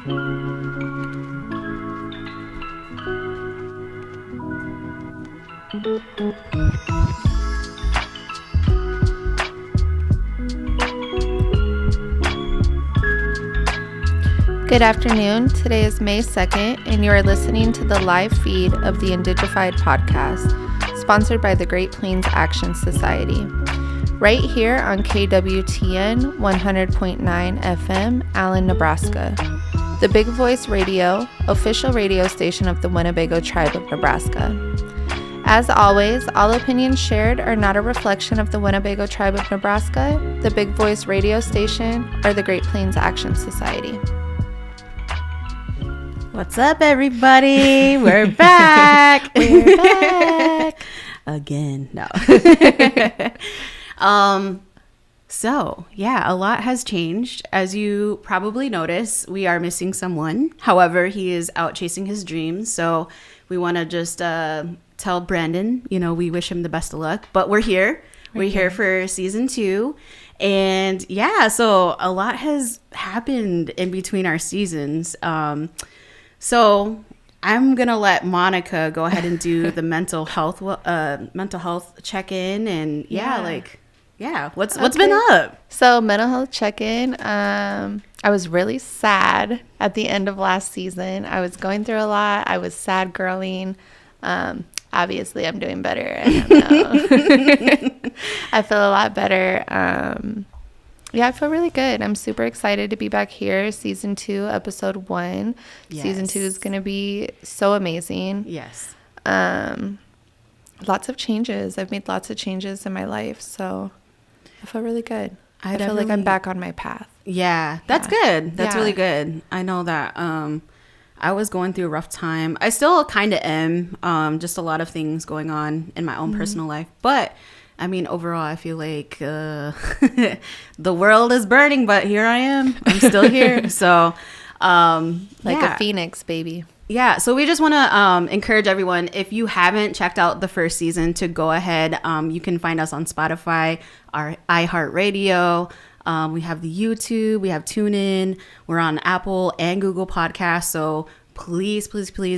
Good afternoon. Today is May 2nd, and you are listening to the live feed of the Indigified podcast, sponsored by the Great Plains Action Society. Right here on KWTN 100.9 FM, Allen, Nebraska. The Big Voice Radio, official radio station of the Winnebago Tribe of Nebraska. As always, all opinions shared are not a reflection of the Winnebago Tribe of Nebraska, the Big Voice Radio station, or the Great Plains Action Society. What's up, everybody? We're back. We're back. Again. No. So, yeah, a lot has changed. As you probably notice, we are missing someone. However, he is out chasing his dreams. So we want to just tell Brandon, we wish him the best of luck. But we're here. We're here for season 2. And, yeah, so a lot has happened in between our seasons. So I'm going to let Monica go ahead and do the mental health check-in. And what's been up? So mental health check-in. I was really sad at the end of last season. I was going through a lot. I was sad girling. Obviously, I'm doing better. I feel a lot better. I feel really good. I'm super excited to be back here. Season 2, episode 1. Yes. Season 2 is going to be so amazing. Yes. Lots of changes. I've made lots of changes in my life, so I feel really good. I feel like I'm back on my path. Yeah, that's good. That's really good. I know that I was going through a rough time. I still kind of am. Just a lot of things going on in my own personal life, but I mean, overall, I feel like the world is burning, but here I am. I'm still here. So, a phoenix, baby. Yeah. So we just want to encourage everyone, if you haven't checked out the first season, to go ahead. You can find us on Spotify, our iHeartRadio. We have the YouTube. We have TuneIn. We're on Apple and Google Podcasts. So please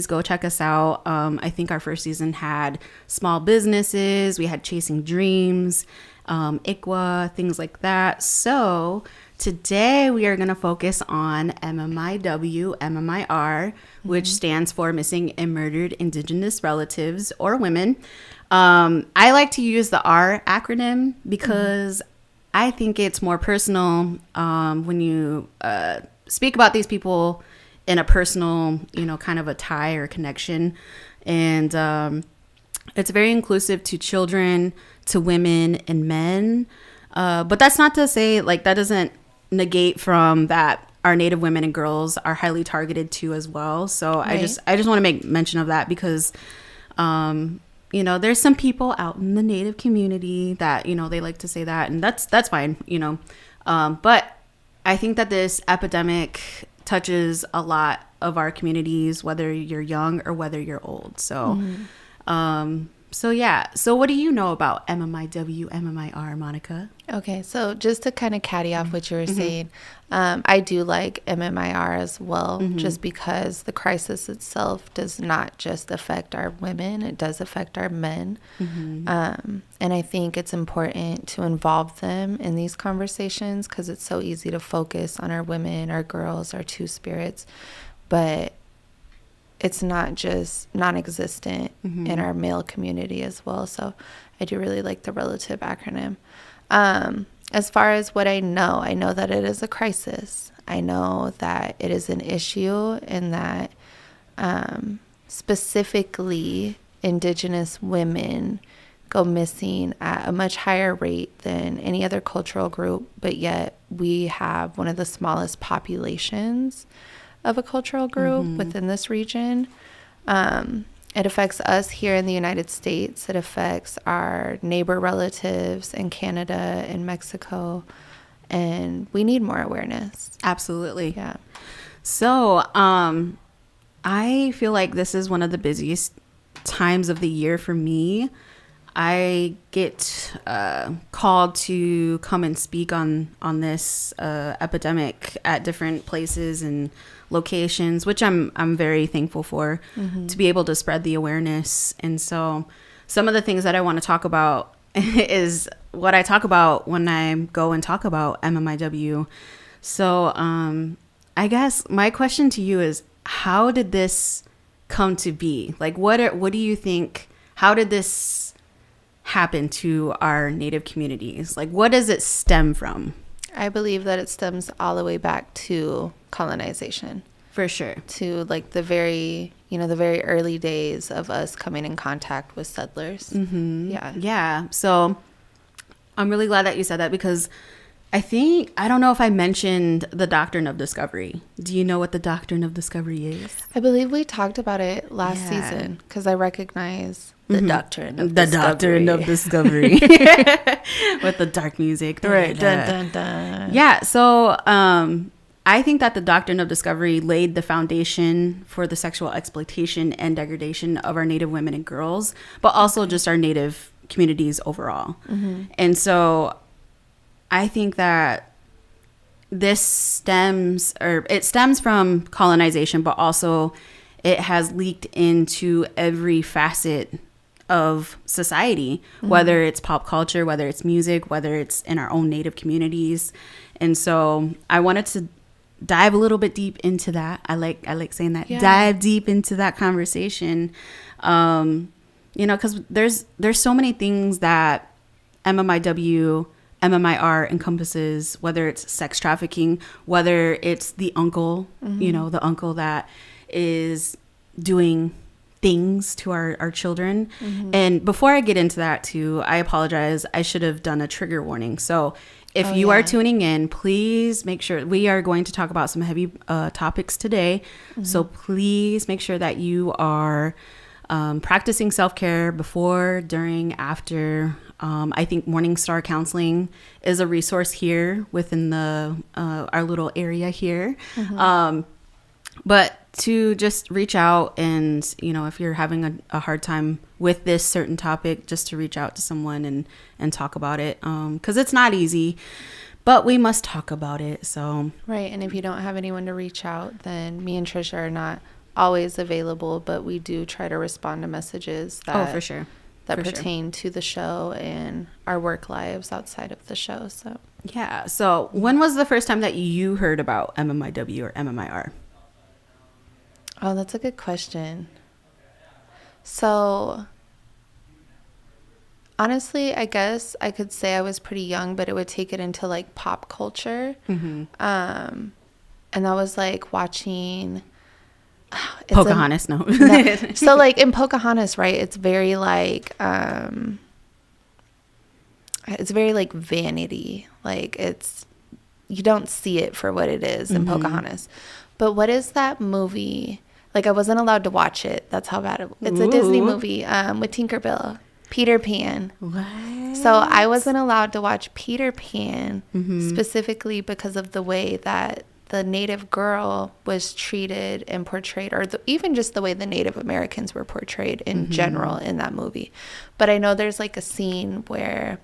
go check us out. I think our first season had small businesses. We had Chasing Dreams, ICWA, things like that. So today we are going to focus on MMIR, which stands for Missing and Murdered Indigenous Relatives or Women. I like to use the R acronym because I think it's more personal when you speak about these people in a personal, kind of a tie or connection. And it's very inclusive to children, to women and men. But that's not to say, that doesn't negate from that our Native women and girls are highly targeted too as well. So right. I just want to make mention of that because, there's some people out in the Native community that, they like to say that, and that's fine, but I think that this epidemic touches a lot of our communities, whether you're young or whether you're old. So, So what do you know about MMIR, Monica? Okay, so just to kind of caddy off what you were saying, I do like MMIR as well, just because the crisis itself does not just affect our women, it does affect our men. And I think it's important to involve them in these conversations because it's so easy to focus on our women, our girls, our two spirits, but it's not just non-existent in our male community as well. So I do really like the relative acronym. As far as what I know that it is a crisis. I know that it is an issue and that specifically Indigenous women go missing at a much higher rate than any other cultural group, but yet we have one of the smallest populations of a cultural group within this region. It affects us here in the United States. It affects our neighbor relatives in Canada and Mexico, and we need more awareness. Absolutely. Yeah. So I feel like this is one of the busiest times of the year for me. I get called to come and speak on this epidemic at different places and locations, which I'm very thankful for, to be able to spread the awareness. And so some of the things that I want to talk about is what I talk about when I go and talk about MMIW. So I guess my question to you is, how did this come to be? Like, what do you think, how did this happen to our Native communities? Like, what does it stem from? I believe that it stems all the way back to colonization. For sure. To like the very early days of us coming in contact with settlers. Yeah. So I'm really glad that you said that, because I don't know if I mentioned the doctrine of discovery. Do you know what the doctrine of discovery is? I believe we talked about it last season, because I recognize the doctrine of the discovery. Doctrine of discovery with the dark music. Right. Dun, dun, dun. Yeah. So I think that the doctrine of discovery laid the foundation for the sexual exploitation and degradation of our Native women and girls, but also just our Native communities overall. And so I think that this stems from colonization, but also it has leaked into every facet of society, whether it's pop culture, whether it's music, whether it's in our own Native communities. And so I wanted to dive a little bit deep into that. I like saying that. Yeah. Dive deep into that conversation. Because there's so many things that MMIR encompasses, whether it's sex trafficking, whether it's the uncle, the uncle that is doing things to our children. And before I get into that too, I apologize. I should have done a trigger warning. So if you are tuning in, please make sure we are going to talk about some heavy topics today. So please make sure that you are practicing self-care before, during, after. I think Morningstar Counseling is a resource here within our little area here. But to just reach out and, if you're having a hard time with this certain topic, just to reach out to someone and talk about it. Because it's not easy, but we must talk about it. So right. And if you don't have anyone to reach out, then me and Trisha are not always available, but we do try to respond to messages that for sure. That pertain to the show and our work lives outside of the show. So yeah. So when was the first time that you heard about MMIW or MMIR? Oh, that's a good question. So honestly, I guess I could say I was pretty young, but it would take it into like pop culture. And I was like watching Pocahontas. No. So like in Pocahontas, right, it's very like vanity. Like you don't see it for what it is in Pocahontas. But what is that movie? Like I wasn't allowed to watch it. That's how bad it's a Disney movie with Tinkerbell, Peter Pan. What? So I wasn't allowed to watch Peter Pan specifically because of the way that the Native girl was treated and portrayed, or even just the way the Native Americans were portrayed in general in that movie. But I know there's like a scene where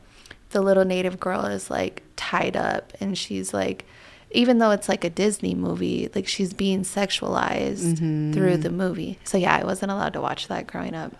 the little Native girl is like tied up and she's like, even though it's like a Disney movie, like she's being sexualized through the movie. So yeah, I wasn't allowed to watch that growing up.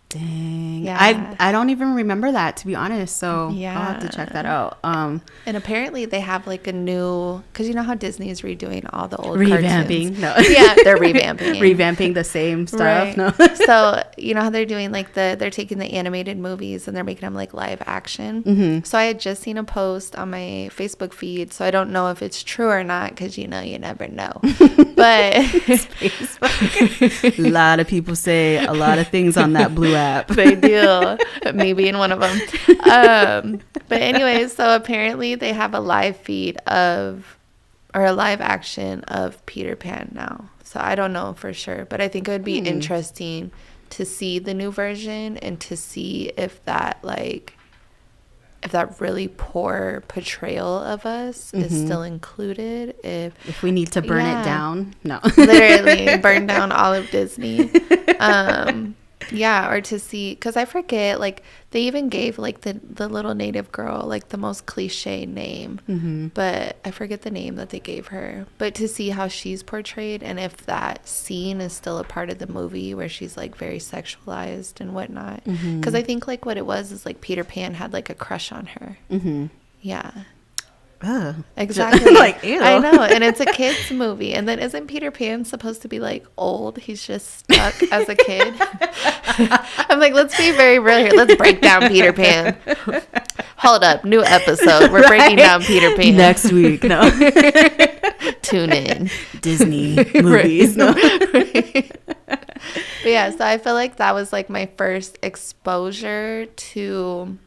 Dang. Yeah. I don't even remember that, to be honest. So yeah. I'll have to check that out. And apparently they have like a new, because you know how Disney is redoing all the old revamping. cartoons. No. Yeah, they're revamping. Revamping the same stuff. Right. No. So you know how they're doing like they're taking the animated movies and they're making them like live action. So I had just seen a post on my Facebook feed. So I don't know if it's true or not, because you never know. But a lot of people say a lot of things on that blue app. They do. Maybe in one of them. But anyways, so apparently they have a live feed a live action of Peter Pan now. So I don't know for sure, but I think it would be interesting to see the new version and to see if that really poor portrayal of us is still included. If we need to burn it down. No. Literally burn down all of Disney. Yeah, or to see, because I forget, like, they even gave, like, the little native girl, like, the most cliche name. But I forget the name that they gave her. But to see how she's portrayed, and if that scene is still a part of the movie where she's, like, very sexualized and whatnot. Because I think, like, what it was is, like, Peter Pan had, like, a crush on her. Yeah. Ugh. Exactly. Like, ew. I know. And it's a kid's movie. And then isn't Peter Pan supposed to be like old? He's just stuck as a kid. I'm like, let's be very real here. Let's break down Peter Pan. Hold up. New episode. We're breaking down Peter Pan. Next week. No. Tune in. Disney movies. No. But yeah, so I feel like that was like my first exposure to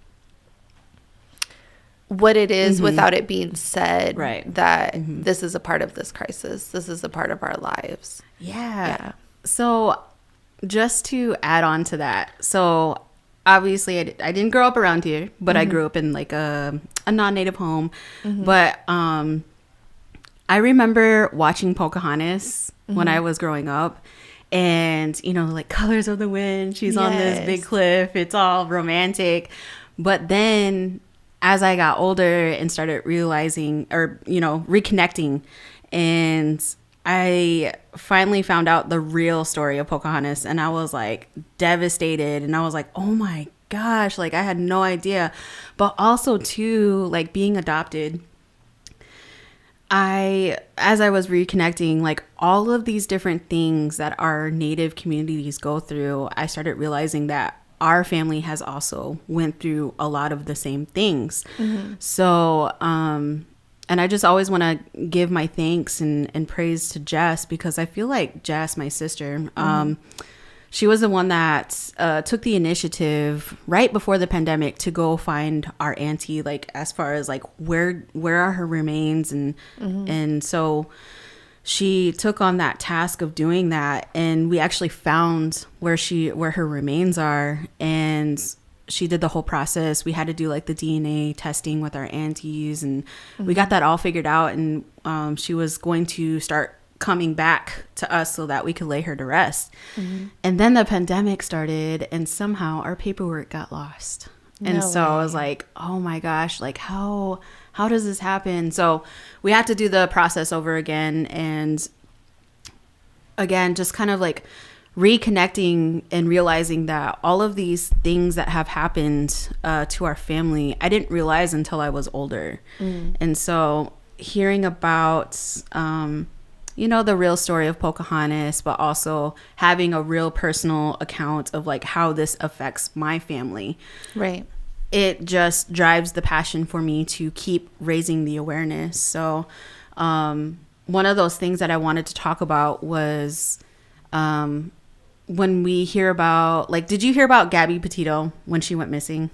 what it is without it being said, that this is a part of this crisis. This is a part of our lives. Yeah. So just to add on to that. So obviously I didn't grow up around here, but I grew up in like a non-native home. But I remember watching Pocahontas when I was growing up. And, you know, like Colors of the Wind, she's on this big cliff. It's all romantic. But then as I got older and started realizing, or, you know, reconnecting, and I finally found out the real story of Pocahontas, and I was like devastated, and I was like, oh my gosh, like I had no idea. But also too, like being adopted, as I was reconnecting, like all of these different things that our Native communities go through, I started realizing that our family has also went through a lot of the same things. So, and I just always want to give my thanks and praise to Jess, because I feel like Jess, my sister, she was the one that took the initiative right before the pandemic to go find our auntie, like as far as like where are her remains, and so she took on that task of doing that, and we actually found where her remains are, and she did the whole process. We had to do like the DNA testing with our aunties, and we got that all figured out, and she was going to start coming back to us so that we could lay her to rest. And then the pandemic started, and somehow our paperwork got lost. And so I was like, oh my gosh, like how does this happen? So we had to do the process over again. And again, just kind of like reconnecting and realizing that all of these things that have happened to our family, I didn't realize until I was older. And so hearing about, you know, the real story of Pocahontas, but also having a real personal account of like how this affects my family. Right. It just drives the passion for me to keep raising the awareness. So one of those things that I wanted to talk about was when we hear about, like, did you hear about Gabby Petito when she went missing?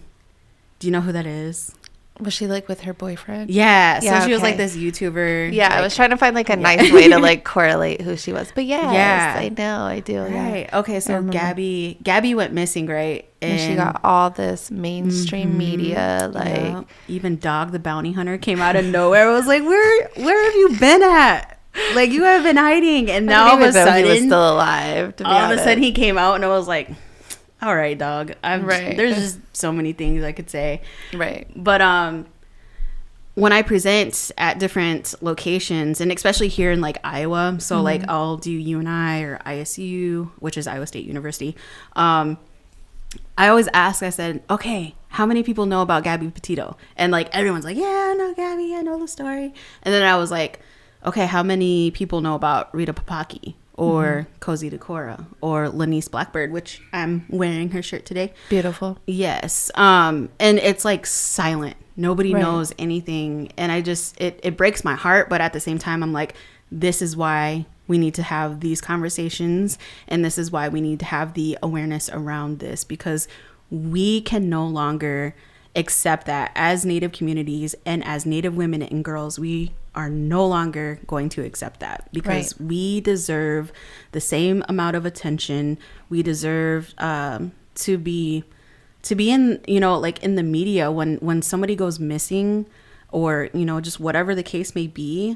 Do you know who that is? Was she like with her boyfriend? Yeah. So she was like this YouTuber. Yeah. Like, I was trying to find like a nice way to like correlate who she was. But yes, I know. I do. Right. Yeah. Okay. So Gabby went missing, right? And she got all this mainstream media. Like even Dog the Bounty Hunter came out of nowhere. I was like, where have you been at? Like, you have been hiding. And now all of a sudden he was still alive. All of a sudden he came out, and I was like, all right, dog. There's just so many things I could say. Right. But when I present at different locations, and especially here in like Iowa, so like I'll do UNI or ISU, which is Iowa State University. I always ask, I said, okay, how many people know about Gabby Petito? And like everyone's like, yeah, I know Gabby, I know the story. And then I was like, okay, how many people know about Rita Papaki? Or Cozy Decora, or Lanice Blackbird, which I'm wearing her shirt today. Beautiful. Yes. And it's like silent. Nobody knows anything. And I just, it breaks my heart. But at the same time, I'm like, this is why we need to have these conversations. And this is why we need to have the awareness around this, because we can no longer accept that as Native communities and as Native women and girls, we are no longer going to accept that, because we deserve the same amount of attention. We deserve to be in, you know, like in the media when somebody goes missing, or, you know, just whatever the case may be,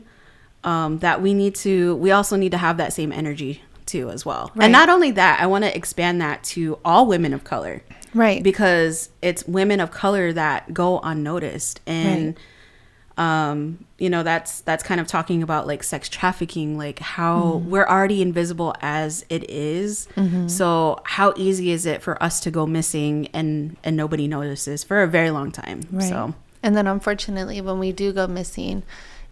that we also need to have that same energy too as well. Right. And not only that, I want to expand that to all women of color. Right. Because it's women of color that go unnoticed. And you know, that's kind of talking about like sex trafficking, like how we're already invisible as it is. So how easy is it for us to go missing and nobody notices for a very long time? Right. So, and then unfortunately, when we do go missing,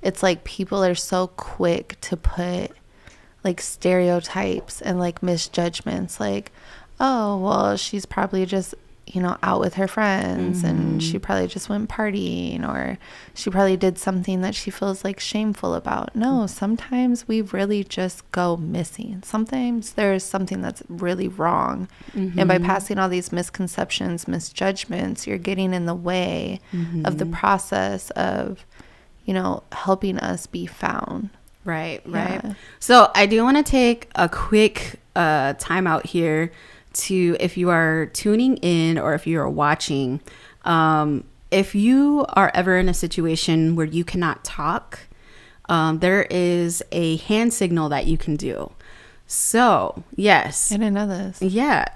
it's like people are so quick to put like stereotypes and like misjudgments, like, oh, well, she's probably just, you know, out with her friends and she probably just went partying, or she probably did something that she feels like shameful about. No, sometimes we really just go missing. Sometimes there's something that's really wrong. And by passing all these misconceptions, misjudgments, you're getting in the way of the process of, you know, helping us be found. right. Yeah. So I do want to take a quick time out here to, if you are tuning in or if you are watching, if you are ever in a situation where you cannot talk, there is a hand signal that you can do. So, yes. I didn't know this. Yeah,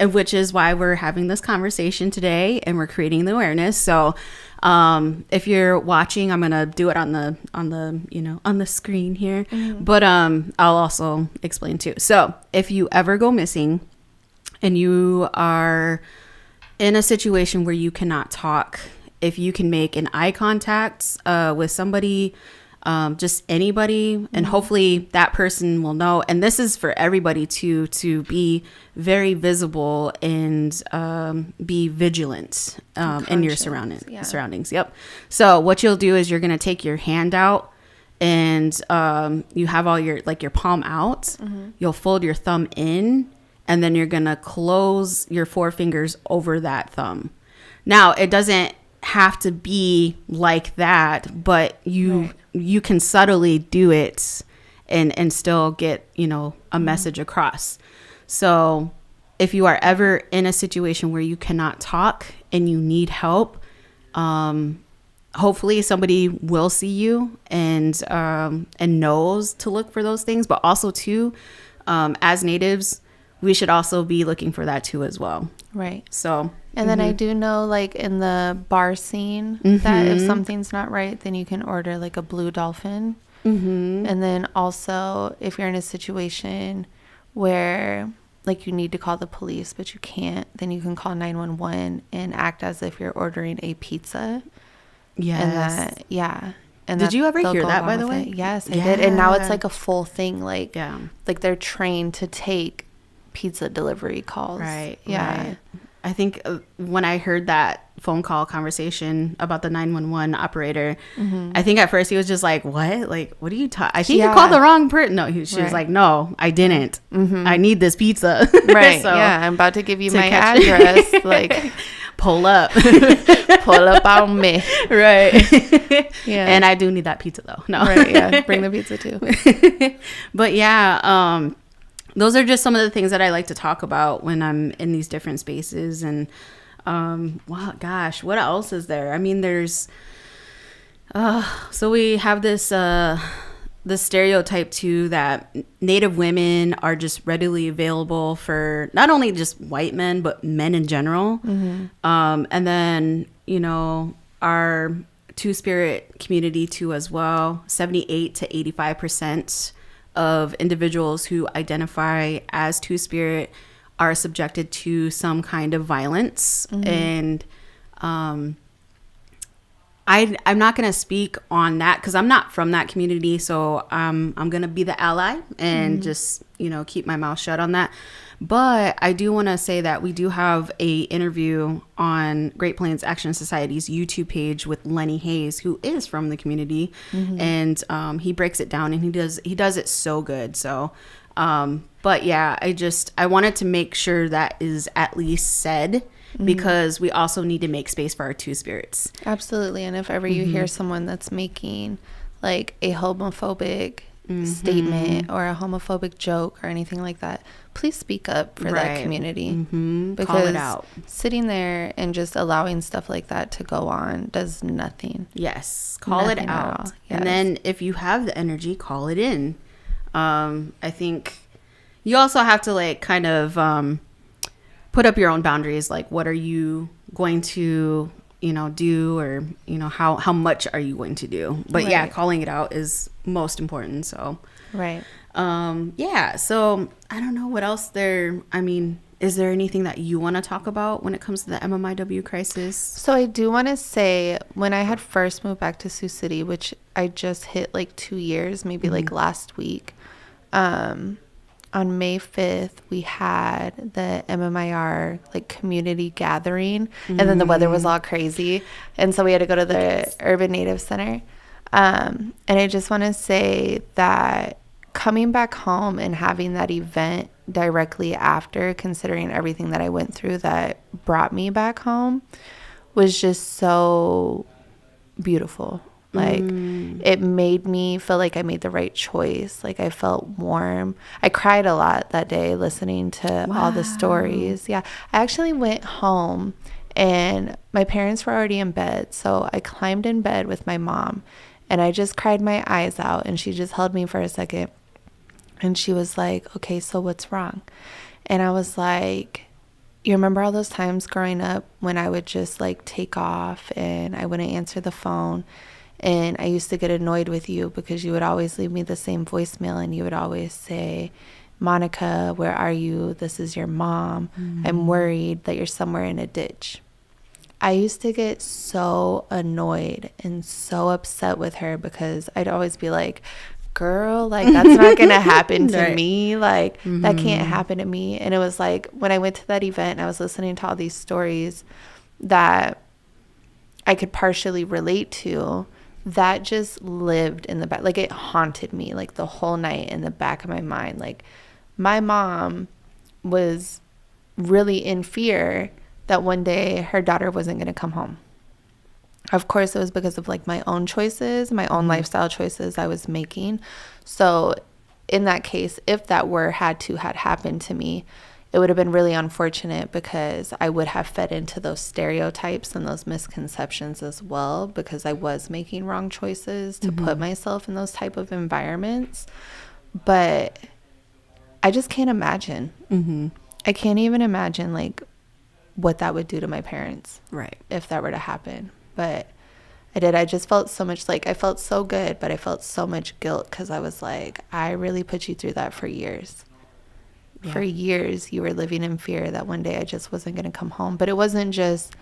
which is why we're having this conversation today and we're creating the awareness. So, if you're watching, I'm going to do it on the, you know, on the screen here, but, I'll also explain too. So if you ever go missing and you are in a situation where you cannot talk, if you can make an eye contact, with somebody, just anybody, and hopefully that person will know. And this is for everybody to be very visible and be vigilant in your surroundings. Yep. So what you'll do is you're going to take your hand out and you have all your, like your palm out. You'll fold your thumb in and then you're going to close your four fingers over that thumb. Now, it doesn't have to be like that, but you can subtly do it and still get, you know, a message across. So if you are ever in a situation where you cannot talk and you need help, hopefully somebody will see you and knows to look for those things. But also too, as natives, we should also be looking for that too as well. Right. So, and then I do know, like in the bar scene, that if something's not right, then you can order like a blue dolphin. And then also, if you're in a situation where like you need to call the police but you can't, then you can call 911 and act as if you're ordering a pizza. yes. And Did you ever they'll hear go that, along by the with way? it. Yes, I did. And now it's like a full thing. Like, like they're trained to take pizza delivery calls. Right. I think when I heard that phone call conversation about the 911 operator, I think at first he was just like, what? Like, what are you talking? I think you called the wrong person. No, she was like, no, I didn't. I need this pizza. Right. So, yeah. I'm about to give you my address. Like, pull up. Pull up on me. Right. Yeah. And I do need that pizza though. No. Right. Yeah. Bring the pizza too. But yeah, those are just some of the things that I like to talk about when I'm in these different spaces. And, well, gosh, what else is there? I mean, there's, so we have this, this stereotype too, that Native women are just readily available for not only just white men, but men in general. And then, you know, our Two-Spirit community too as well, 78 to 85% of individuals who identify as Two-Spirit are subjected to some kind of violence. And I'm not going to speak on that because I'm not from that community. So I'm going to be the ally and just, you know, keep my mouth shut on that. But I do want to say that we do have a interview on Great Plains Action Society's YouTube page with Lenny Hayes, who is from the community, and he breaks it down and he does it so good. So, but yeah, I wanted to make sure that is at least said because we also need to make space for our Two-Spirits. Absolutely. And if ever you hear someone that's making like a homophobic statement or a homophobic joke or anything like that, please speak up for that community. Because call it out. Sitting there and just allowing stuff like that to go on does nothing. Yes, call it out. Yes. And then if you have the energy, call it in. I think, you also have to like kind of put up your own boundaries. Like, what are you going to, do, or, how much are you going to do? But yeah, calling it out is most important. So, right. Yeah. So I don't know what else there. I mean, is there anything that you want to talk about when it comes to the MMIW crisis? So I do want to say, when I had first moved back to Sioux City, which I just hit like 2 years, maybe like last week, on May 5th, we had the MMIR like community gathering, and then the weather was all crazy. And so we had to go to the Urban Native Center. And I just want to say that coming back home and having that event directly after, considering everything that I went through that brought me back home, was just so beautiful. Like, it made me feel like I made the right choice. Like, I felt warm. I cried a lot that day listening to all the stories. Yeah. I actually went home and my parents were already in bed. So I climbed in bed with my mom and I just cried my eyes out, and she just held me for a second. And she was like, okay, so what's wrong? And I was like, you remember all those times growing up when I would just like take off and I wouldn't answer the phone? And I used to get annoyed with you because you would always leave me the same voicemail, and you would always say, Monica, where are you? This is your mom. I'm worried that you're somewhere in a ditch. I used to get so annoyed and so upset with her because I'd always be like, girl, like, that's not gonna happen to me. Like, that can't happen to me. And it was like, when I went to that event and I was listening to all these stories that I could partially relate to, that just lived in the back. Like, it haunted me like the whole night in the back of my mind. Like, my mom was really in fear that one day her daughter wasn't going to come home. Of course, it was because of like my own choices, my own lifestyle choices I was making. So in that case, if that had happened to me, it would have been really unfortunate because I would have fed into those stereotypes and those misconceptions as well, because I was making wrong choices to put myself in those type of environments. But I just can't imagine. I can't even imagine like what that would do to my parents, right, if that were to happen. But I did. I just felt so much, like, I felt so good, but I felt so much guilt because I was like, I really put you through that for years. Yeah. For years, you were living in fear that one day I just wasn't going to come home. But it wasn't just,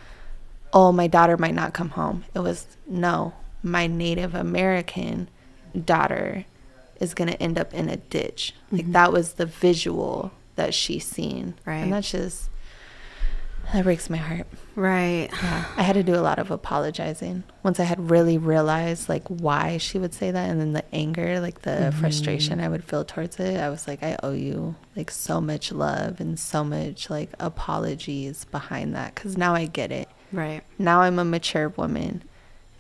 oh, my daughter might not come home. It was, no, my Native American daughter is going to end up in a ditch. Like, that was the visual that she seen. Right. And that's just, that breaks my heart. Right. Yeah. I had to do a lot of apologizing once I had really realized like why she would say that, and then the anger, like the frustration I would feel towards it. I was like, I owe you like so much love and so much like apologies behind that, because now I get it. Right. Now I'm a mature woman.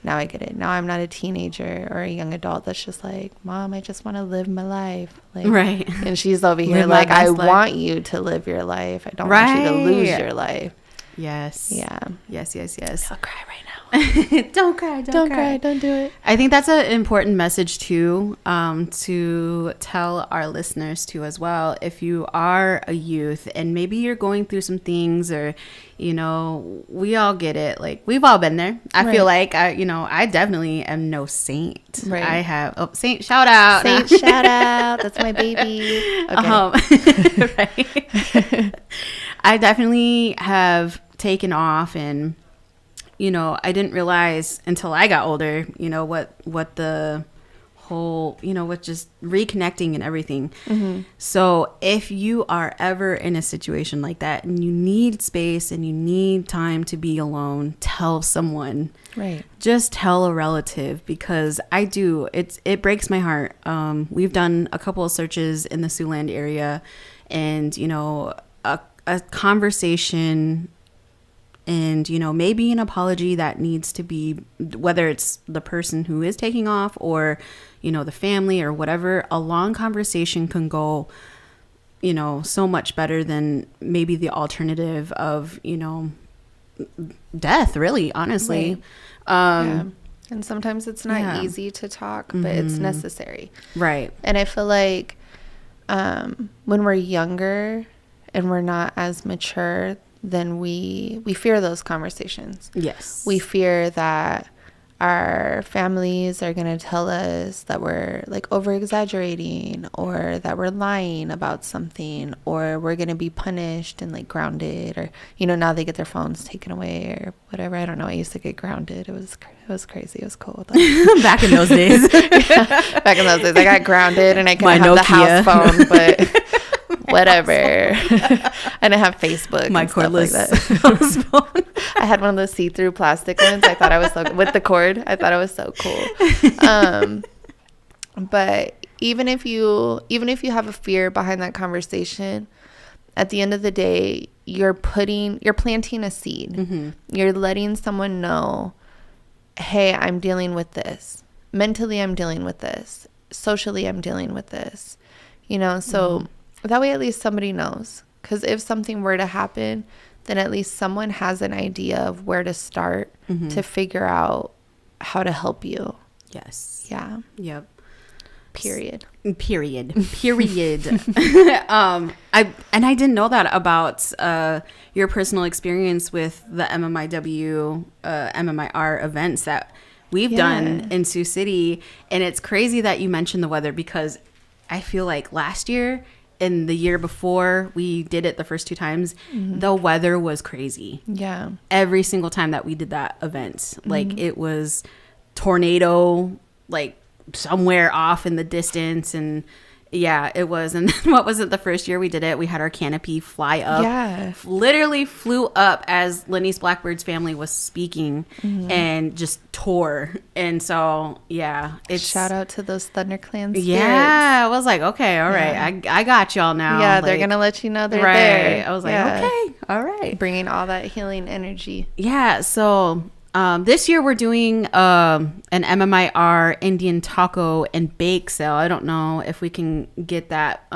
Now I get it. Now I'm not a teenager or a young adult that's just like, Mom, I just want to live my life. Like, right. And she's over here like, I want you to live your life. I don't want you to lose your life. Yes. Yeah. Yes. I'll cry right now. Don't cry. Don't cry. Don't do it. I think that's an important message too, to tell our listeners too as well. If you are a youth and maybe you're going through some things, or, you know, we all get it. Like, we've all been there. I feel like I definitely am no saint. Right. I have saint shout out. Saint shout out. That's my baby. Okay. Right. I definitely have taken off, and I didn't realize until I got older what the whole with just reconnecting and everything. So if you are ever in a situation like that and you need space and you need time to be alone, tell someone. Right. Just tell a relative, because it breaks my heart. We've done a couple of searches in the Siouxland area, and a conversation and maybe an apology that needs to be, whether it's the person who is taking off or the family or whatever, a long conversation can go so much better than maybe the alternative of death, really, honestly. Right. Yeah. And sometimes it's not easy to talk, but it's necessary. Right. And I feel like when we're younger and we're not as mature, then we fear those conversations. Yes. We fear that our families are going to tell us that we're like over exaggerating, or that we're lying about something, or we're going to be punished and like grounded, or, you know, now they get their phones taken away or whatever. I don't know. I used to get grounded. It was crazy. It was cool. Back in those days. Yeah, back in those days, I got grounded and I couldn't have the house phone, but whatever. I didn't have Facebook. My and stuff cordless like house phone. I had one of those see-through plastic ones. I thought I was so with the cord. I thought it was so cool. But even if you have a fear behind that conversation, at the end of the day, you're planting a seed. Mm-hmm. You're letting someone know, hey, I'm dealing with this. Mentally, I'm dealing with this. Socially, I'm dealing with this. You know, so that way at least somebody knows. Because if something were to happen, then at least someone has an idea of where to start to figure out how to help you. Yes. Yeah. Yep. Period. I didn't know that about your personal experience with the MMIR events that we've done in Sioux City. And it's crazy that you mentioned the weather, because I feel like last year and the year before we did it the first 2 times, the weather was crazy. Yeah. Every single time that we did that event, like it was tornado, like somewhere off in the distance. And yeah, it was. And then what was it, the first year we did it, we had our canopy fly up. Yeah. Literally flew up as Lenny's Blackbird's family was speaking and just tore. And so, yeah. Shout out to those ThunderClan spirits. Yeah. I was like, okay, all right. I got y'all now. Yeah, like, they're going to let you know they're there. I was like, okay, all right. Bringing all that healing energy. Yeah, so this year we're doing an MMIR Indian taco and bake sale. I don't know if we can get that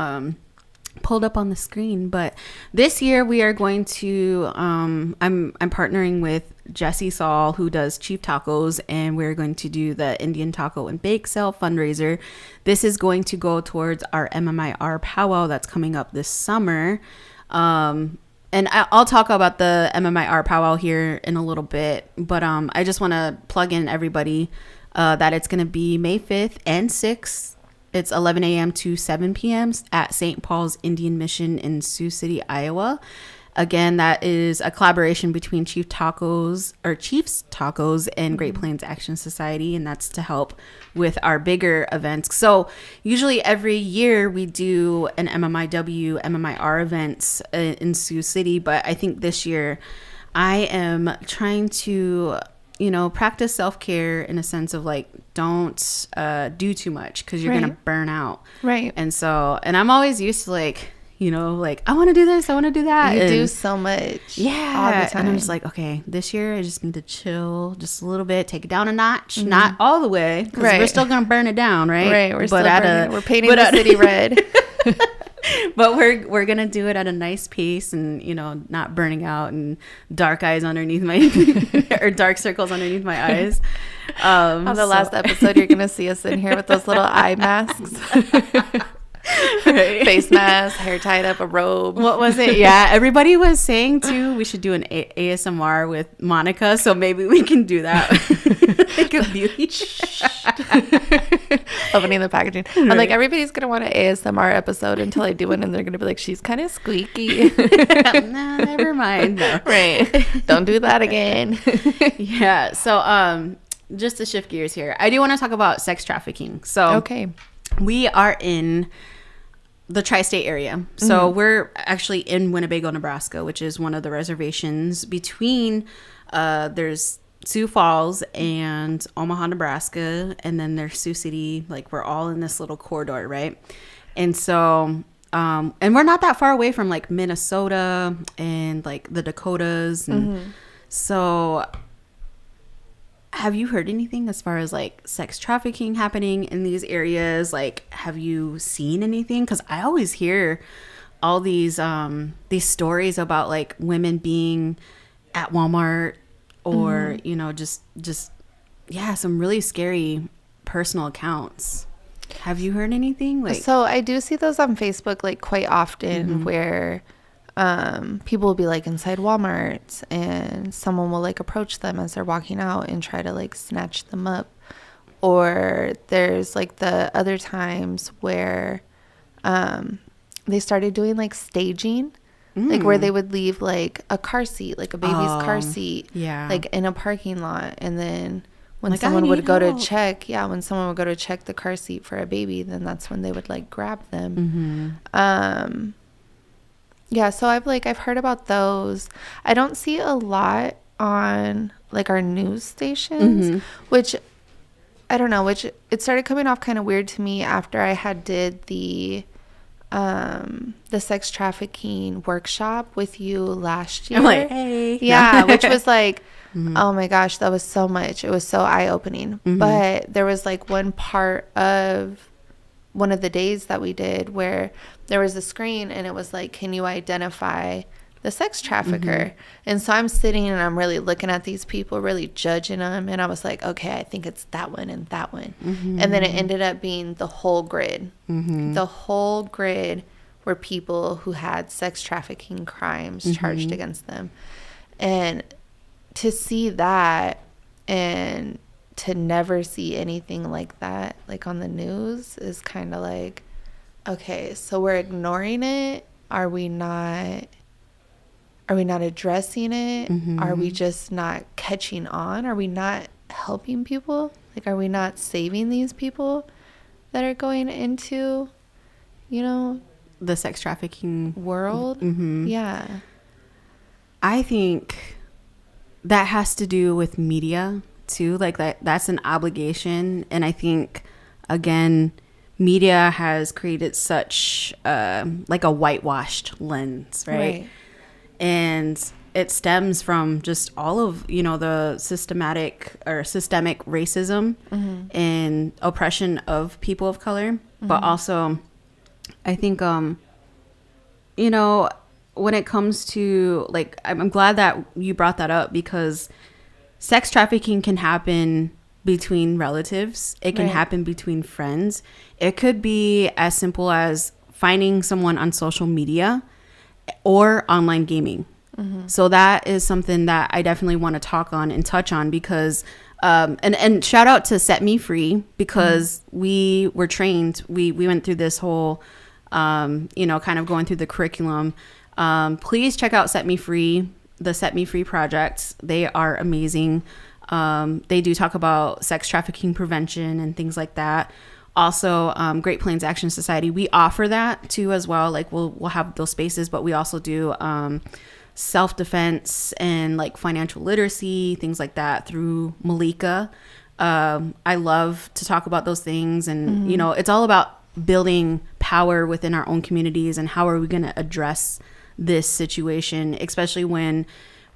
pulled up on the screen, but this year we are going to I'm partnering with Jesse Saul, who does Chief Tacos, and we're going to do the Indian taco and bake sale fundraiser. This is going to go towards our MMIR powwow that's coming up this summer. And I'll talk about the MMIR powwow here in a little bit, but I just want to plug in everybody that it's going to be May 5th and 6th. It's 11 a.m. to 7 p.m. at St. Paul's Indian Mission in Sioux City, Iowa. Again, that is a collaboration between Chiefs Tacos and Great Plains Action Society, and that's to help with our bigger events. So usually every year we do an MMIR events in Sioux City, but I think this year I am trying to, practice self-care in a sense of like, don't do too much because you're going to burn out. Right. And I'm always used to like, I want to do this, I want to do that. You do so much. Yeah. All the time. And I'm just like, okay, this year I just need to chill just a little bit, take it down a notch, not all the way, because we're still going to burn it down, right? Right. We're painting the city red. But we're going to do it at a nice pace and, not burning out and dark eyes underneath my, or dark circles underneath my eyes. On the last episode, you're going to see us in here with those little eye masks. Right. Face mask, hair tied up, a robe. What was it? Yeah, everybody was saying too we should do an ASMR with Monica, so maybe we can do that. Like a beauty. Opening the packaging. Right. I'm like, everybody's gonna want an ASMR episode until I do one, and they're gonna be like, she's kind of squeaky. Nah, never mind. No. Right. Don't do that again. Yeah. So just to shift gears here, I do want to talk about sex trafficking. So okay. We are in the tri-state area. So we're actually in Winnebago, Nebraska, which is one of the reservations between there's Sioux Falls and Omaha, Nebraska, and then there's Sioux City. Like, we're all in this little corridor, right? And so and we're not that far away from like Minnesota and like the Dakotas, and so have you heard anything as far as like sex trafficking happening in these areas? Like, have you seen anything? Because I always hear all these stories about like women being at Walmart or, just some really scary personal accounts. Have you heard anything? Like, so I do see those on Facebook like quite often, where people will be like inside Walmart and someone will like approach them as they're walking out and try to like snatch them up. Or there's like the other times where they started doing like staging, like where they would leave like a car seat, like a baby's car seat, like in a parking lot. And then when like, someone would go to check, when someone would go to check the car seat for a baby, then that's when they would like grab them. So I've heard about those. I don't see a lot on like our news stations, which I don't know, which it started coming off kind of weird to me after I had did the sex trafficking workshop with you last year. I'm like, hey. Yeah, which was like, oh my gosh, that was so much. It was so eye-opening. But there was like one part of one of the days that we did where there was a screen and it was like, can you identify the sex trafficker? And so I'm sitting and I'm really looking at these people, really judging them. And I was like, okay, I think it's that one and that one. And then it ended up being the whole grid. The whole grid were people who had sex trafficking crimes charged against them. And to see that and to never see anything like that, like on the news, is kind of like, okay, so we're ignoring it. Are we not addressing it? Are we just not catching on? Are we not helping people? Like, are we not saving these people that are going into, the sex trafficking world? Yeah. I think that has to do with media too. Like that's an obligation. And I think, again, media has created such like a whitewashed lens, right? And it stems from just all of, the systemic racism and oppression of people of color. But also, I think, when it comes to, like, I'm glad that you brought that up, because sex trafficking can happen between relatives. It can happen between friends. It could be as simple as finding someone on social media or online gaming. So that is something that I definitely want to talk on and touch on, because and shout out to Set Me Free, because we were trained. We went through this whole kind of going through the curriculum. Please check out Set Me Free, the Set Me Free projects. They are amazing. They do talk about sex trafficking prevention and things like that. Also, Great Plains Action Society, we offer that too as well. Like we'll have those spaces, but we also do self-defense and like financial literacy, things like that through Malika. I love to talk about those things, and it's all about building power within our own communities, and how are we going to address this situation, especially when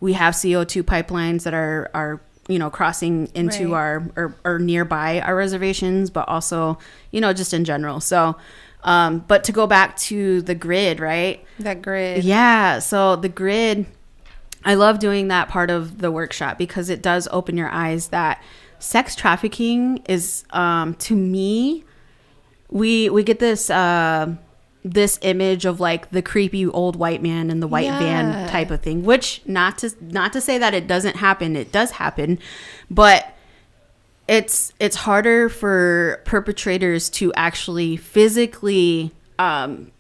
we have CO2 pipelines that are crossing into our or nearby our reservations, but also just in general. So but to go back to the grid, right? That grid. Yeah. So the grid, I love doing that part of the workshop, because it does open your eyes that sex trafficking is, to me, we get this this image of like the creepy old white man in the white van type of thing, which not to say that it doesn't happen. It does happen, but it's harder for perpetrators to actually physically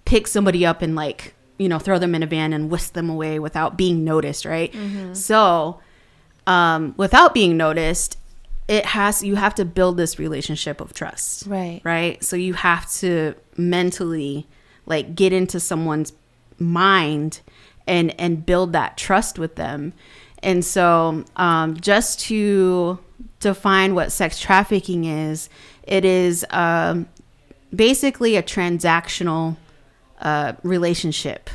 pick somebody up and like, throw them in a van and whisk them away without being noticed, right? So without being noticed, you have to build this relationship of trust, right? So you have to mentally like get into someone's mind and build that trust with them. And so just to define what sex trafficking is, it is basically a transactional relationship.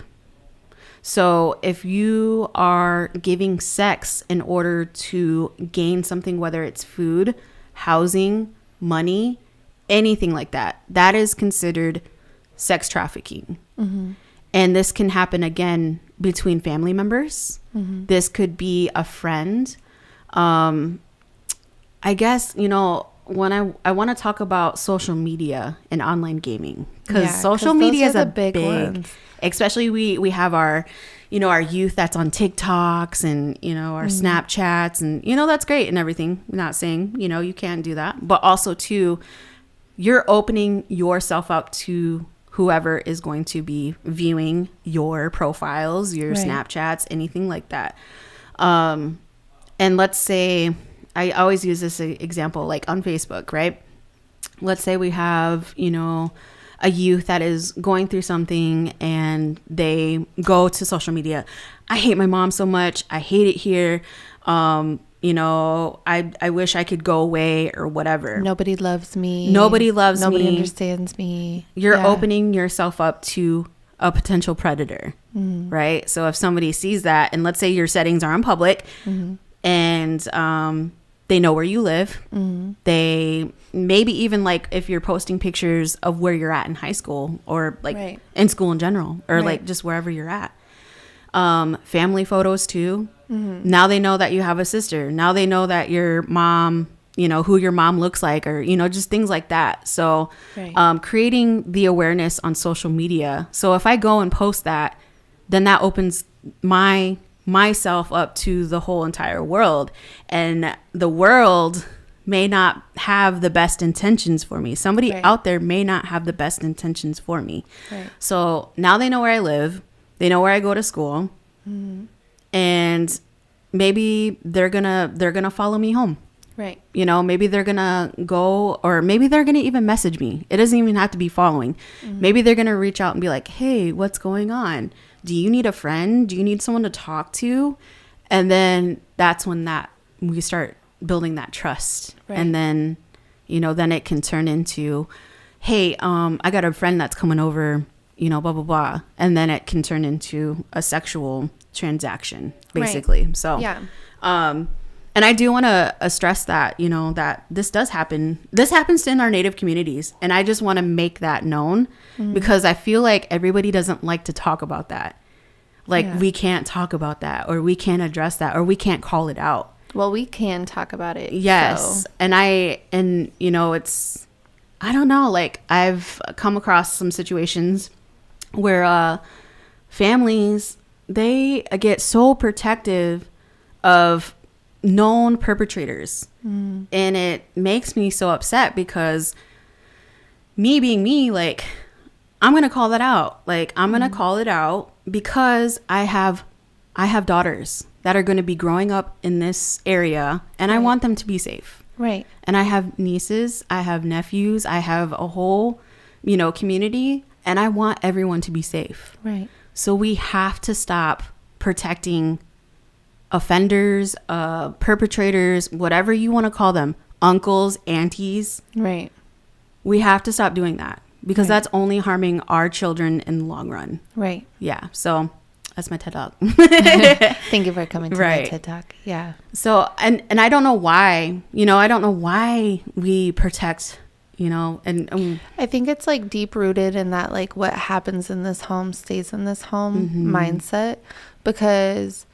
So if you are giving sex in order to gain something, whether it's food, housing, money, anything like that, that is considered sex trafficking. And this can happen, again, between family members. This could be a friend. I guess, when I want to talk about social media and online gaming, because Yeah, social 'cause media those is are a the big ones. especially we have our, our youth that's on TikToks and, our Snapchats, and, that's great and everything. I'm not saying, you can't do that, but also too, you're opening yourself up to whoever is going to be viewing your profiles, your Right. Snapchats, anything like that. And let's say, I always use this example, like on Facebook, right? Let's say we have, a youth that is going through something and they go to social media. I hate my mom so much. I hate it here. I wish I could go away or whatever. Nobody loves me. Nobody loves Nobody me. understands me. You're Yeah. opening yourself up to a potential predator, right? So if somebody sees that, and let's say your settings are on public, and they know where you live, they maybe even like if you're posting pictures of where you're at in high school or like Right. in school in general, or Right. like just wherever you're at. Family photos too. Now they know that you have a sister. Now they know that your mom, who your mom looks like, or, just things like that. So Right. creating the awareness on social media. So if I go and post that, then that opens myself up to the whole entire world. And the world may not have the best intentions for me. Somebody Right. out there may not have the best intentions for me. Right. So now they know where I live. They know where I go to school. And maybe they're gonna follow me home. Right. Maybe they're gonna go, or maybe they're gonna even message me. It doesn't even have to be following. Maybe they're gonna reach out and be like, hey, what's going on? Do you need a friend? Do you need someone to talk to? And then that's when we start building that trust. Right. And then then it can turn into, hey, I got a friend that's coming over, blah blah blah, and then it can turn into a sexual transaction, basically. Right. So Yeah. and I do want to stress that, that this does happen. This happens in our Native communities. And I just want to make that known because I feel like everybody doesn't like to talk about that. Like Yeah. we can't talk about that, or we can't address that, or we can't call it out. Well, we can talk about it. Yes. So. And it's, I don't know, like I've come across some situations where families, they get so protective of known perpetrators. And it makes me so upset because me being me, like, I'm going to call that out. Like, I'm going to call it out because I have daughters that are going to be growing up in this area, and I want them to be safe. Right. And I have nieces, I have nephews, I have a whole, community, and I want everyone to be safe. Right. So we have to stop protecting offenders, perpetrators, whatever you want to call them, uncles, aunties. Right. We have to stop doing that because Right. that's only harming our children in the long run. Right. Yeah. So that's my TED Talk. Thank you for coming to Right. my TED Talk. Yeah. So, and I don't know why, I don't know why we protect, and I think it's like deep rooted in that, like, what happens in this home stays in this home mindset, because,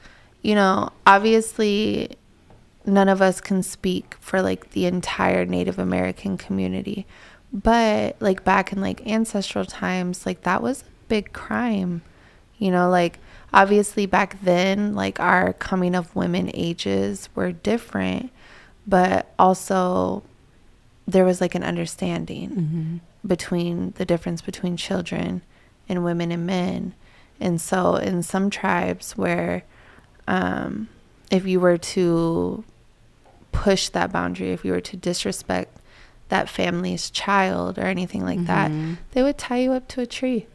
obviously none of us can speak for like the entire Native American community, but like back in like ancestral times, like that was a big crime, like obviously back then, like our coming of women ages were different, but also there was like an understanding between the difference between children and women and men. And so in some tribes where if you were to push that boundary, if you were to disrespect that family's child or anything like that, they would tie you up to a tree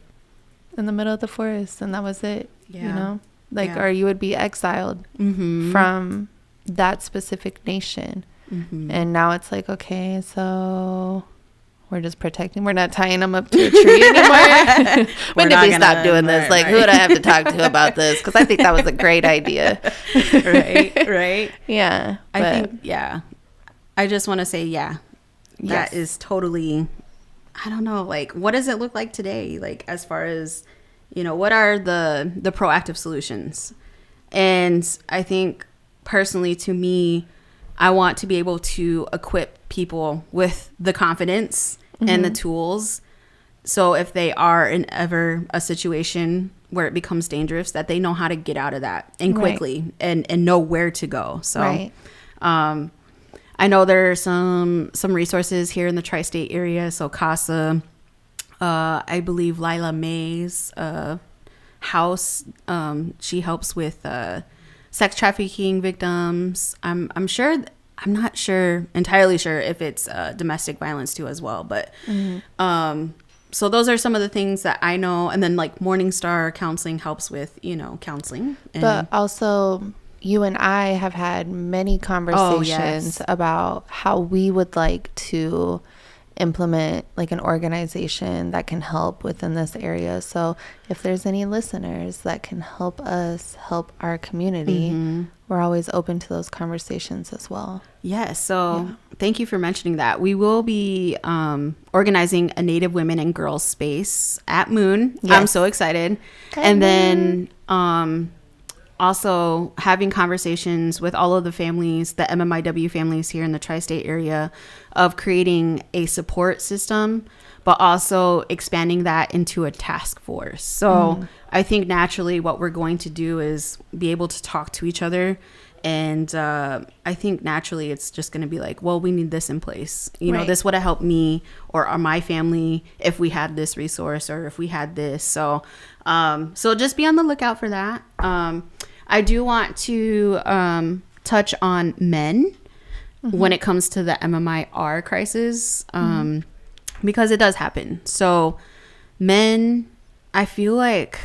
in the middle of the forest, and that was it. Or you would be exiled from that specific nation. And now it's like, okay, so we're just protecting, we're not tying them up to a tree anymore. When did we stop doing this? Like, who would I have to talk to about this? Because I think that was a great idea. right. Yeah. I think, I just want to say, that Yes. is totally, I don't know, like, what does it look like today? Like, as far as, what are the proactive solutions? And I think personally, to me, I want to be able to equip people with the confidence and the tools. So if they are in ever a situation where it becomes dangerous, that they know how to get out of that and quickly and know where to go. So I know there are some resources here in the tri-state area. So CASA, I believe Lila May's house, she helps with sex trafficking victims. I'm not entirely sure if it's domestic violence too as well, but so those are some of the things that I know. And then like Morningstar Counseling helps with, counseling. But also you and I have had many conversations about how we would like to implement like an organization that can help within this area. So if there's any listeners that can help us help our community, we're always open to those conversations as well. Yes. So thank you for mentioning that. We will be organizing a Native Women and Girls space at Moon. Yes. I'm so excited. And then also having conversations with all of the families, the MMIW families here in the tri-state area, of creating a support system, but also expanding that into a task force. So I think naturally what we're going to do is be able to talk to each other. And I think naturally it's just going to be like, well, we need this in place. This would have helped me or my family if we had this resource or if we had this. So just be on the lookout for that. I do want to touch on men when it comes to the MMIR crisis, because it does happen. So men, I feel like,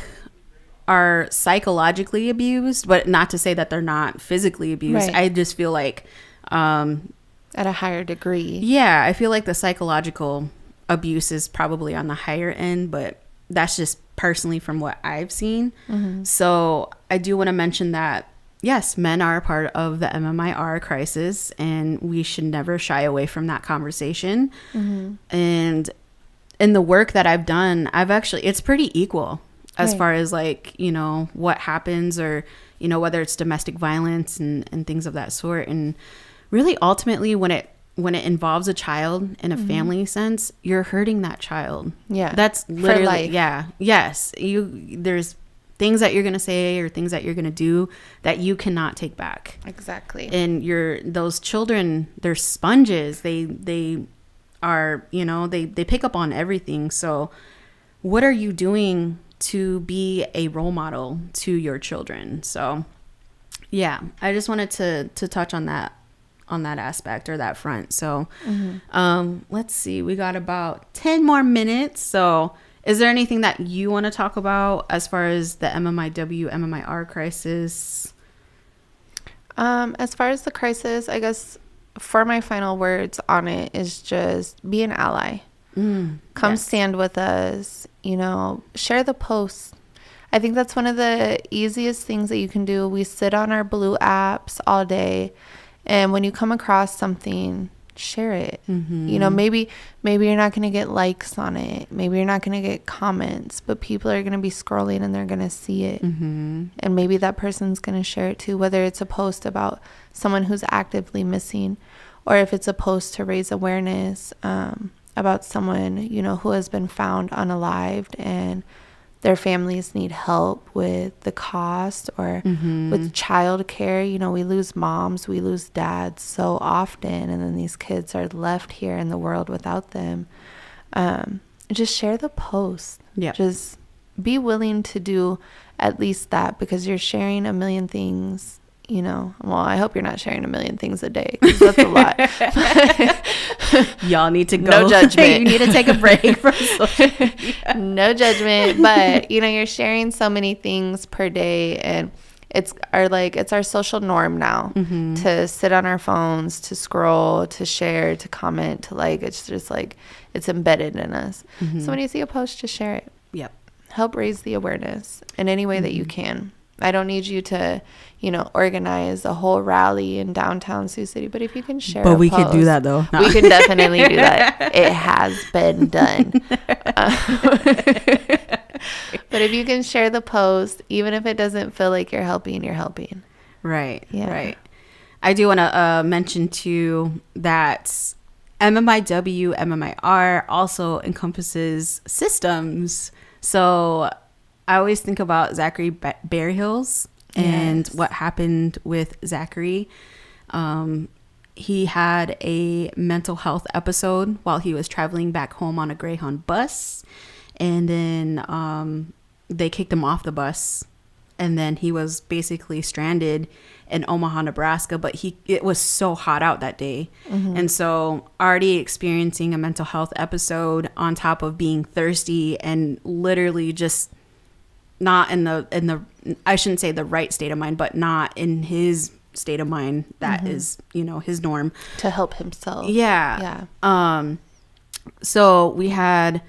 are psychologically abused, but not to say that they're not physically abused. I just feel like at a higher degree. Yeah, I feel like the psychological abuse is probably on the higher end, but that's just personally from what I've seen. So I do want to mention that, yes, men are a part of the MMIR crisis, and we should never shy away from that conversation. And in the work that I've done, it's pretty equal as far as like, what happens, or, whether it's domestic violence and things of that sort. And really ultimately when it involves a child in a family sense, you're hurting that child. Yeah. That's literally, for life. Yeah. Yes. There's things that you're going to say or things that you're going to do that you cannot take back. Exactly. And those children, they're sponges. They are, they pick up on everything. So what are you doing to be a role model to your children? So yeah, I just wanted to touch on that aspect or that front. So let's see, we got about 10 more minutes. So is there anything that you want to talk about as far as the MMIR crisis? As far as the crisis, I guess for my final words on it is just be an ally. Come stand with us, share the posts. I think that's one of the easiest things that you can do. We sit on our blue apps all day, and when you come across something, share it. Maybe you're not going to get likes on it. Maybe you're not going to get comments, but people are going to be scrolling and they're going to see it. And maybe that person's going to share it too, whether it's a post about someone who's actively missing, or if it's a post to raise awareness about someone, who has been found unalived and their families need help with the cost or with childcare. We lose moms, we lose dads so often, and then these kids are left here in the world without them. Just share the post. Yeah. Just be willing to do at least that, because you're sharing a million things. Well, I hope you're not sharing a million things a day, because that's a lot. Y'all need to go. No judgment. You need to take a break from social media. No judgment. But, you're sharing so many things per day, and it's our social norm now to sit on our phones, to scroll, to share, to comment, to like. It's just like it's embedded in us. So when you see a post, just share it. Yep. Help raise the awareness in any way that you can. I don't need you to, organize a whole rally in downtown Sioux City, but if you can share a post, could do that though. No. We can definitely do that. It has been done. But if you can share the post, even if it doesn't feel like you're helping, you're helping. Right. Yeah. Right. I do want to mention too that MMIW, MMIR also encompasses systems. So I always think about Zachary Bear Hills and what happened with Zachary. He had a mental health episode while he was traveling back home on a Greyhound bus. And then they kicked him off the bus. And then he was basically stranded in Omaha, Nebraska. But it was so hot out that day. And so already experiencing a mental health episode on top of being thirsty and literally just not in the I shouldn't say the right state of mind, but not in his state of mind that is, you know, his norm to help himself. Yeah. So we had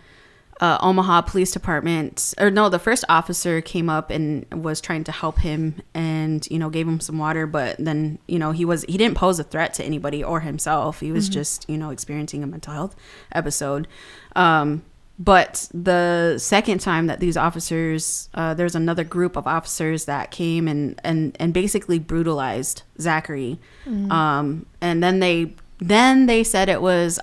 Omaha Police Department, or no, the first officer came up and was trying to help him and, you know, gave him some water, but then, you know, he didn't pose a threat to anybody or himself. He was just, you know, experiencing a mental health episode. But the second time that these officers, there's another group of officers that came and basically brutalized Zachary. And then they said it was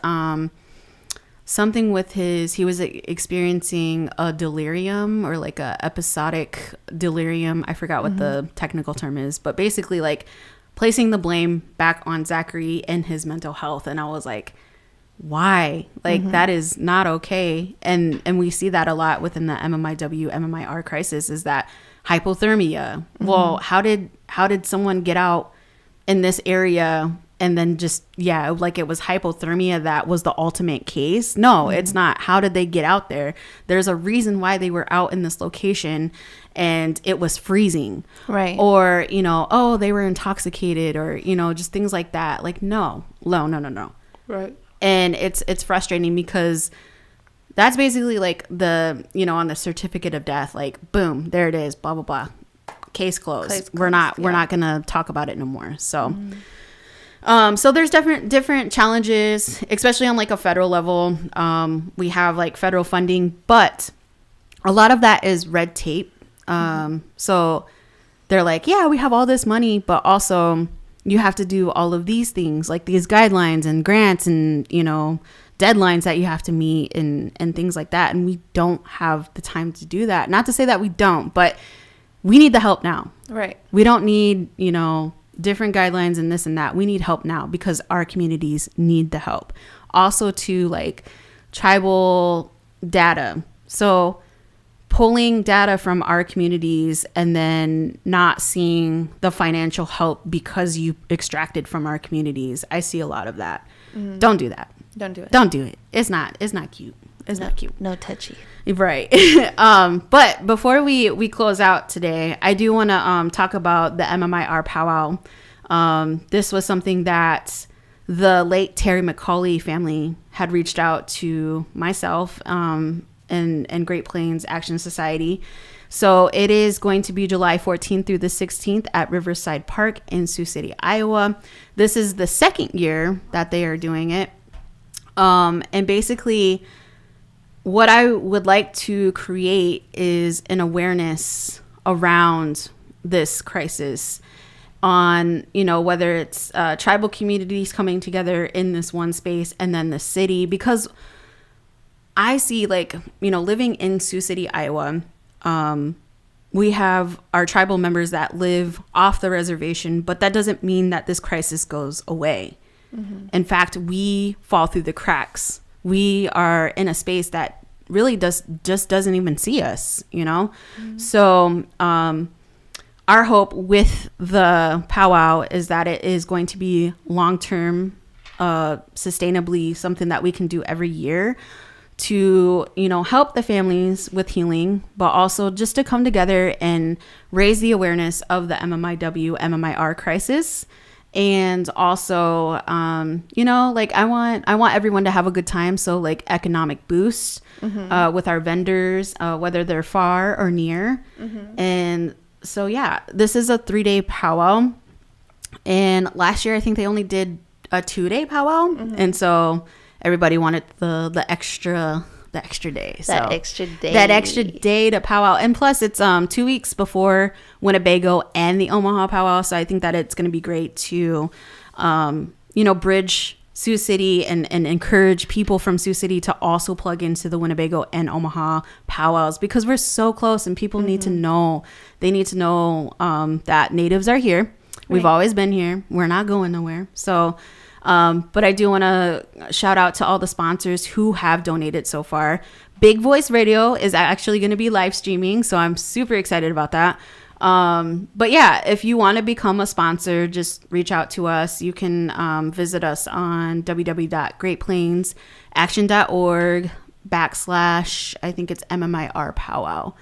something with he was experiencing a delirium or like a episodic delirium. I forgot what the technical term is, but basically like placing the blame back on Zachary and his mental health. And I was like, why? Like that is not okay. And we see that a lot within the MMIW, MMIR crisis is that hypothermia. Well, how did someone get out in this area and then just, like it was hypothermia that was the ultimate case? No, it's not. How did they get out there? There's a reason why they were out in this location and it was freezing. Right. Or, you know, they were intoxicated or, you know, just things like that. Like, no. Right. And it's frustrating because that's basically like the, you know, on the certificate of death, like, boom, there it is, blah, blah, blah. Case closed. We're not going to talk about it no more. So, so there's different challenges, especially on like a federal level. We have like federal funding, but a lot of that is red tape. So they're like, yeah, we have all this money, but also you have to do all of these things, like these guidelines and grants and, you know, deadlines that you have to meet and things like that. And we don't have the time to do that. Not to say that we don't, but we need the help now. Right. We don't need, you know, different guidelines and this and that. We need help now because our communities need the help. Also to like tribal data. So pulling data from our communities and then not seeing the financial help because you extracted from our communities. I see a lot of that. Don't do that. Don't do it. Don't do it. It's not cute. It's not cute. No touchy. Right. But before we close out today, I do want to talk about the MMIR powwow. This was something that the late Terry McCauley family had reached out to myself, and Great Plains Action Society. So it is going to be July 14th through the 16th at Riverside Park in Sioux City, Iowa. This is the second year that they are doing it. And basically what I would like to create is an awareness around this crisis on, you know, whether it's tribal communities coming together in this one space and then the city, because I see, like, you know, living in Sioux City, Iowa, we have our tribal members that live off the reservation, but that doesn't mean that this crisis goes away. In fact, we fall through the cracks. We are in a space that really just doesn't even see us, you know? So our hope with the powwow is that it is going to be long-term, sustainably something that we can do every year to, you know, help the families with healing, but also just to come together and raise the awareness of the MMIW, MMIR crisis. And also, you know, like I want everyone to have a good time. So like economic boost with our vendors, whether they're far or near. And so, yeah, this is a 3-day powwow. And last year, I think they only did a 2-day powwow. And so everybody wanted the extra day. That extra day. That extra day to powwow. And plus it's 2 weeks before Winnebago and the Omaha powwow. So I think that it's going to be great to, you know, bridge Sioux City and encourage people from Sioux City to also plug into the Winnebago and Omaha powwows, because we're so close and people need to know. They need to know that natives are here. We've always been here. We're not going nowhere. So, but I do want to shout out to all the sponsors who have donated so far. Big Voice Radio is actually going to be live streaming, so I'm super excited about that. But yeah, if you want to become a sponsor, just reach out to us. You can visit us on www.greatplainsaction.org / I think it's MMIR powwow.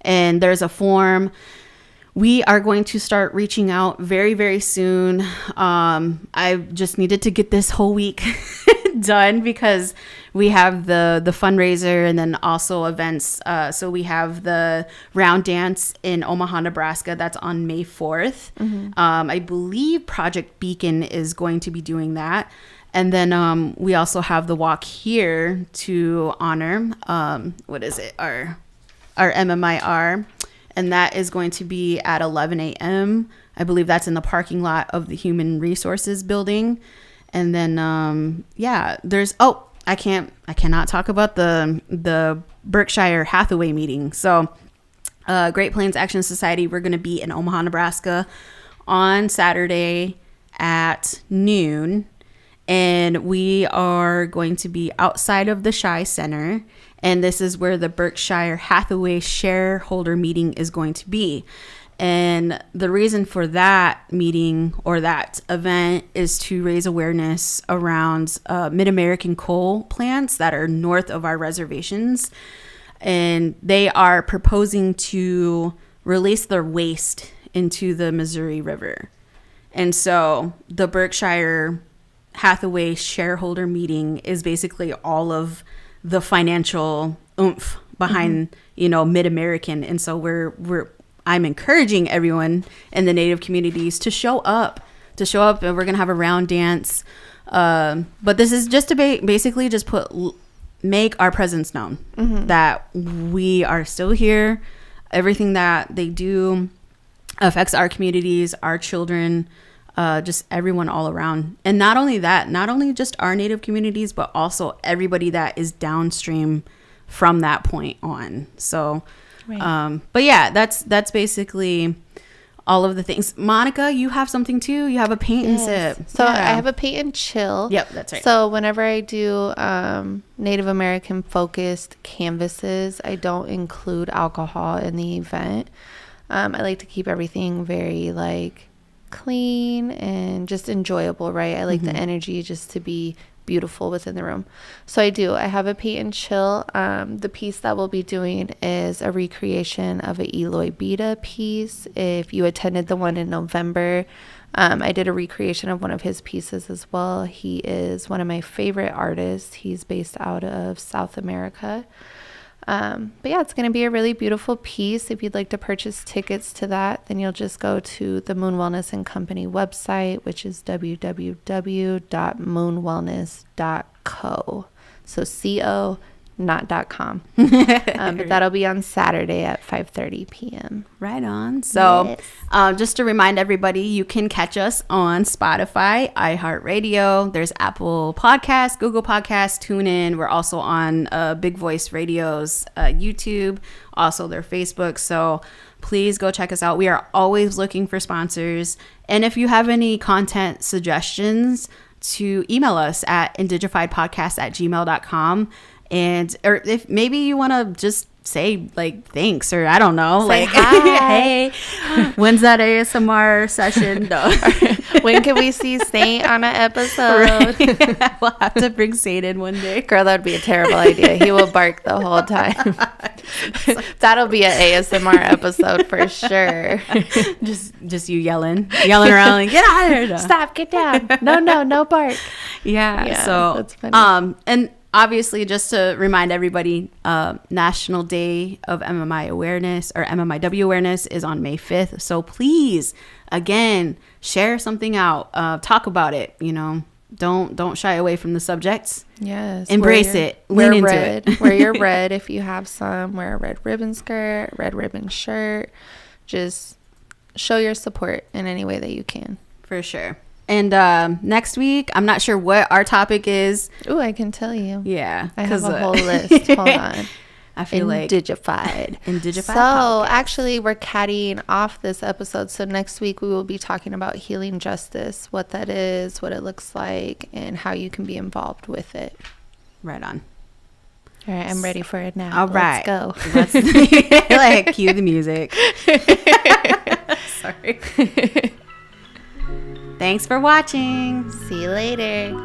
And there's a form. We are going to start reaching out very, very soon. I just needed to get this whole week done because we have the fundraiser and then also events. So we have the round dance in Omaha, Nebraska. That's on May 4th. I believe Project Beacon is going to be doing that. And then we also have the walk here to honor, our MMIR. And that is going to be at 11 a.m. I believe that's in the parking lot of the Human Resources building. And then, there's, I cannot talk about the Berkshire Hathaway meeting. So Great Plains Action Society, we're going to be in Omaha, Nebraska on Saturday at noon. And we are going to be outside of the Shy Center. And this is where the Berkshire Hathaway shareholder meeting is going to be. And the reason for that meeting or that event is to raise awareness around Mid-American coal plants that are north of our reservations. And they are proposing to release their waste into the Missouri River. And so the Berkshire Hathaway shareholder meeting is basically all of the financial oomph behind, Mid-American. And so I'm encouraging everyone in the Native communities to show up, and we're going to have a round dance. But this is just to basically just make our presence known that we are still here. Everything that they do affects our communities, our children, just everyone all around. And not only that, not only just our Native communities, but also everybody that is downstream from that point on. So, but yeah, that's basically all of the things. Monica, you have something too. You have a paint and sip. So I have a paint and chill. Yep, that's right. So whenever I do Native American focused canvases, I don't include alcohol in the event. I like to keep everything very clean and just enjoyable, right? I like the energy just to be beautiful within the room. So I have a paint and chill. The piece that we'll be doing is a recreation of a Eloy Beta piece. If you attended the one in November, I did a recreation of one of his pieces as well. He is one of my favorite artists. He's based out of South America. But yeah, it's going to be a really beautiful piece. If you'd like to purchase tickets to that, then you'll just go to the Moon Wellness and Company website, which is www.moonwellness.co. So CO, not .com. But that'll be on Saturday at 5:30 p.m. Right on. So just to remind everybody, you can catch us on Spotify, iHeartRadio. There's Apple Podcasts, Google Podcasts, TuneIn. We're also on Big Voice Radio's YouTube, also their Facebook. So please go check us out. We are always looking for sponsors. And if you have any content suggestions, to email us at indigifiedpodcast@gmail.com. Or if maybe you want to just say thanks, or I don't know, say hi. Hey, when's that ASMR session? No. When can we see Saint on an episode? Right. We'll have to bring Saint in one day. Girl, that would be a terrible idea. He will bark the whole time. That'll be an ASMR episode for sure. Just you yelling around, get out of here. No. Stop, get down. No bark. Yeah, so that's funny. And obviously, just to remind everybody, National Day of MMI Awareness, or MMIW Awareness, is on May 5th. So please, again, share something out. Talk about it. Don't shy away from the subjects. Yes. Embrace it. Lean into it. Wear your red if you have some. Wear a red ribbon skirt, red ribbon shirt. Just show your support in any way that you can. For sure. And next week, I'm not sure what our topic is. Oh, I can tell you. Yeah. I have a whole list. Hold on. I feel Indigified. Indigified. So podcast. actually, we're caddying off this episode. So next week we will be talking about healing justice, what that is, what it looks like, and how you can be involved with it. Right on. All right, I'm ready for it now. All right. Let's go. Let's like cue the music. Sorry. Thanks for watching. See you later.